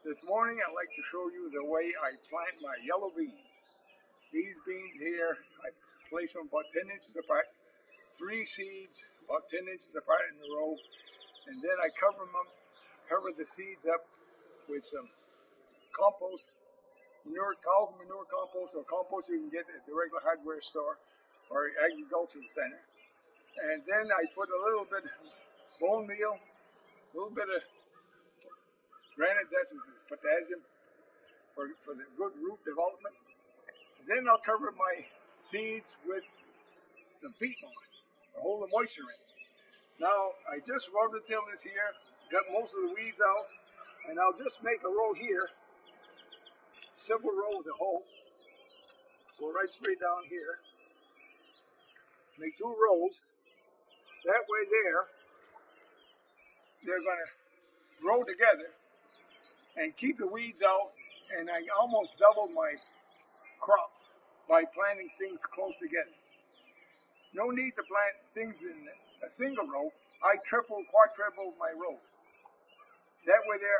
This morning I'd like to show you the way I plant my yellow beans. These beans here, I place them about 10 inches apart, 3 seeds about 10 inches apart in a row, and then I cover the seeds up with some compost, cow manure compost, or compost you can get at the regular hardware store or agricultural center. And then I put a little bit of bone meal, a little bit of granite, that's potassium for the good root development. And then I'll cover my seeds with some peat moss to hold the moisture in. Now I just rototilled this here, got most of the weeds out, and I'll just make a row here, simple row with a hole. Go right straight down here. Make 2 rows. That way they're going to grow together and keep the weeds out, and I almost doubled my crop by planting things close together. No need to plant things in a single row. I triple, quadruple my rows. That way the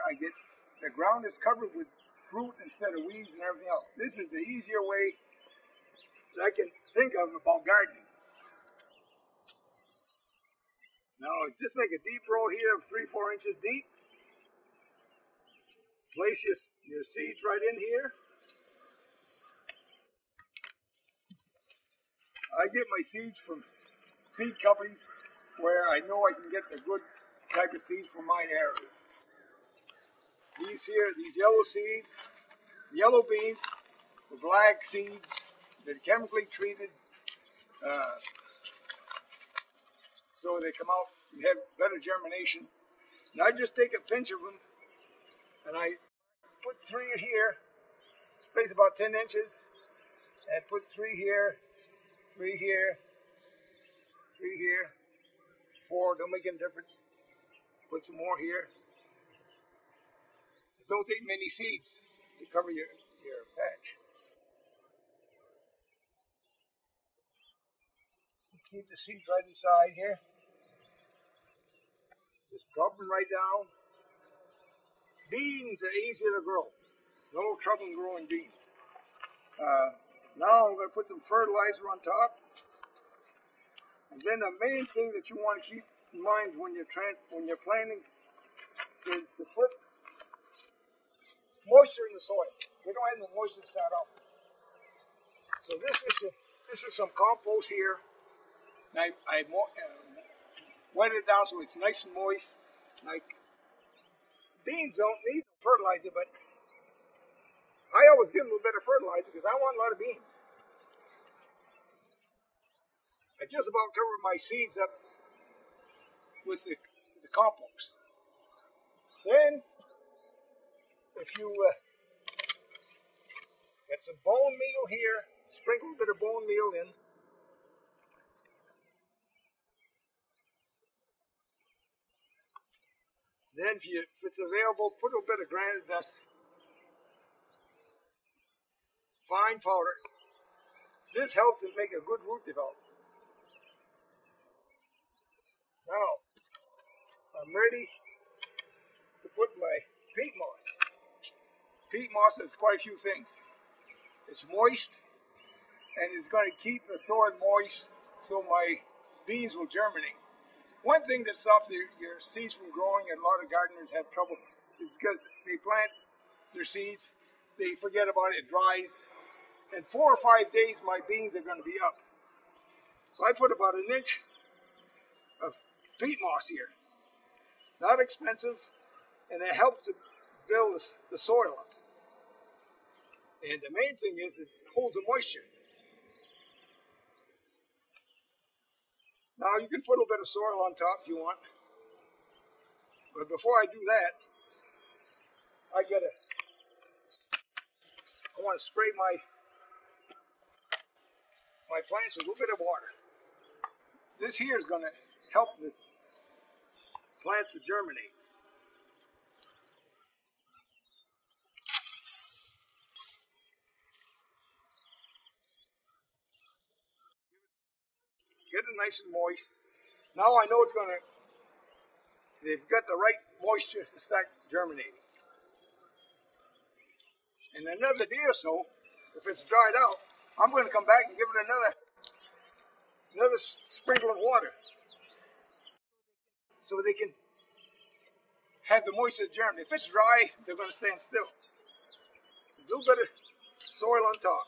ground is covered with fruit instead of weeds and everything else. This is the easier way that I can think of about gardening. Now just make a deep row here of 3-4 inches deep. Place your seeds right in here. I get my seeds from seed companies where I know I can get the good type of seeds from my area. These yellow seeds, yellow beans, the black seeds, they're chemically treated, so they come out and have better germination. And I just take a pinch of them and I put 3 here, space about 10 inches, and put 3 here, 3 here, 3 here, 4, don't make any difference. Put some more here. Don't take many seeds to cover your patch. Keep the seeds right inside here. Just drop them right down. Beans are easy to grow. No trouble in growing beans. Now I'm going to put some fertilizer on top. And then the main thing that you want to keep in mind when you're planting is to put moisture in the soil. We don't have the moisture to start off. So this is some compost here. And I wet it down so it's nice and moist. Like beans don't need fertilizer, but I always give them a bit of fertilizer because I want a lot of beans. I just about cover my seeds up with the compost. Then, if you get some bone meal here, sprinkle a bit of bone meal in. Then, if it's available, put a bit of granite dust, fine powder. This helps to make a good root development. Now, I'm ready to put my peat moss. Peat moss does quite a few things. It's moist, and it's going to keep the soil moist so my beans will germinate. One thing that stops your seeds from growing, and a lot of gardeners have trouble, is because they plant their seeds, they forget about it, it dries. In 4 or 5 days, my beans are going to be up. So I put about 1 inch of peat moss here. Not expensive, and it helps to build the soil up. And the main thing is it holds the moisture. Now you can put a little bit of soil on top if you want. But before I do that, I want to spray my plants with a little bit of water. This here is going to help the plants to germinate. Get it nice and moist. Now I know they've got the right moisture to start germinating. in another day or so, if it's dried out, I'm going to come back and give it another sprinkle of water so they can have the moisture germ. If it's dry, they're going to stand still. A little bit of soil on top.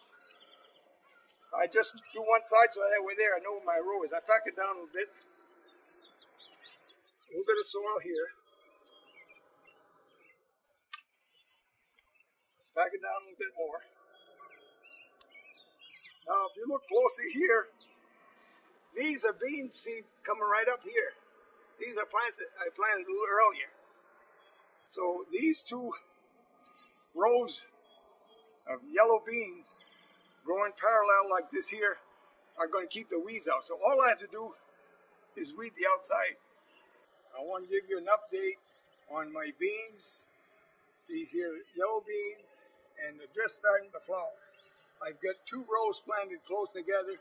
I just do one side so that way there I know where my row is. I pack it down a little bit of soil here. Pack it down a little bit more. Now, if you look closely here, these are bean seed coming right up here. These are plants that I planted a little earlier. So these two rows of yellow beans growing parallel like this here are going to keep the weeds out. So all I have to do is weed the outside. I want to give you an update on my beans. These here yellow beans, and they're just starting to flower. I've got two rows planted close together,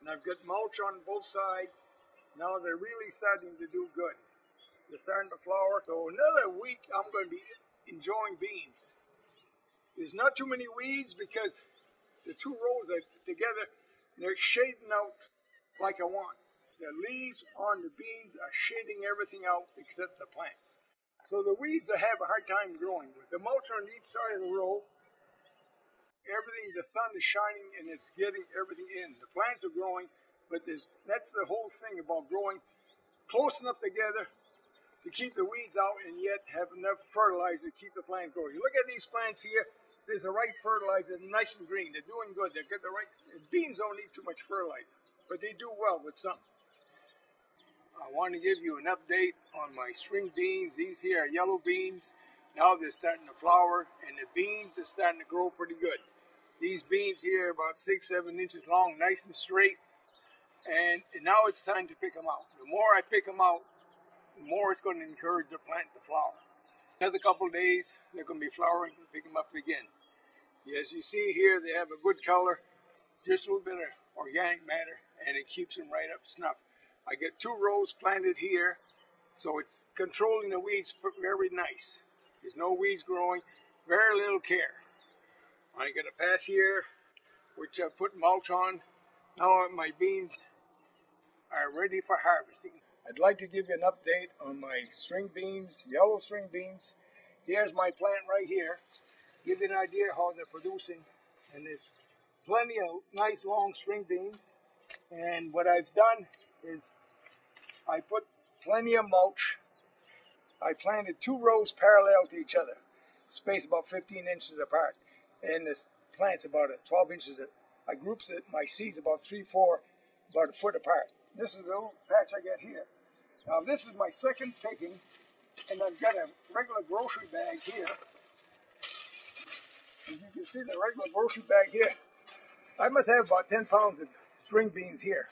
and I've got mulch on both sides. Now they're really starting to do good. They're starting to flower. So another week I'm going to be enjoying beans. There's not too many weeds because the two rows are together and they're shading out like I want. The leaves on the beans are shading everything else except the plants. So the weeds I have a hard time growing with. The mulch on each side of the row, everything, the sun is shining and it's getting everything in. The plants are growing, but that's the whole thing about growing close enough together to keep the weeds out and yet have enough fertilizer to keep the plant growing. You look at these plants here, there's the right fertilizer, nice and green. They're doing good. They've got the right, beans don't need too much fertilizer, but they do well with some. I want to give you an update on my string beans. These here are yellow beans. Now they're starting to flower and the beans are starting to grow pretty good. These beans here are about 6-7 inches long, nice and straight. And now it's time to pick them out. The more I pick them out, the more it's going to encourage the plant to flower. Another couple of days, they're going to be flowering and pick them up again. As you see here, they have a good color, just a little bit of organic matter, and it keeps them right up snuff. I get two rows planted here, so it's controlling the weeds very nice. There's no weeds growing, very little care. I got a patch here, which I put mulch on. Now my beans are ready for harvesting. I'd like to give you an update on my string beans, yellow string beans. Here's my plant right here. Give you an idea how they're producing. And there's plenty of nice long string beans. And what I've done is I put plenty of mulch. I planted two rows parallel to each other, spaced about 15 inches apart. And this plant's about 12 inches. I grouped my seeds about 3-4, about a foot apart. This is the little patch I got here. Now this is my second picking, and I've got a regular grocery bag here. As you can see, the regular grocery bag here, I must have about 10 pounds of string beans here.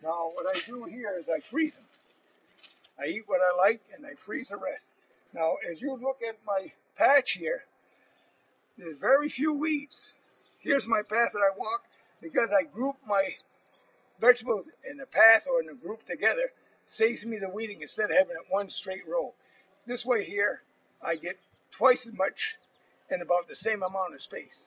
Now what I do here is I freeze them. I eat what I like and I freeze the rest. Now as you look at my patch here, there's very few weeds. Here's my path that I walk because I group my vegetables in a path or in a group together. Saves me the weeding instead of having it one straight row. This way here, I get twice as much in about the same amount of space.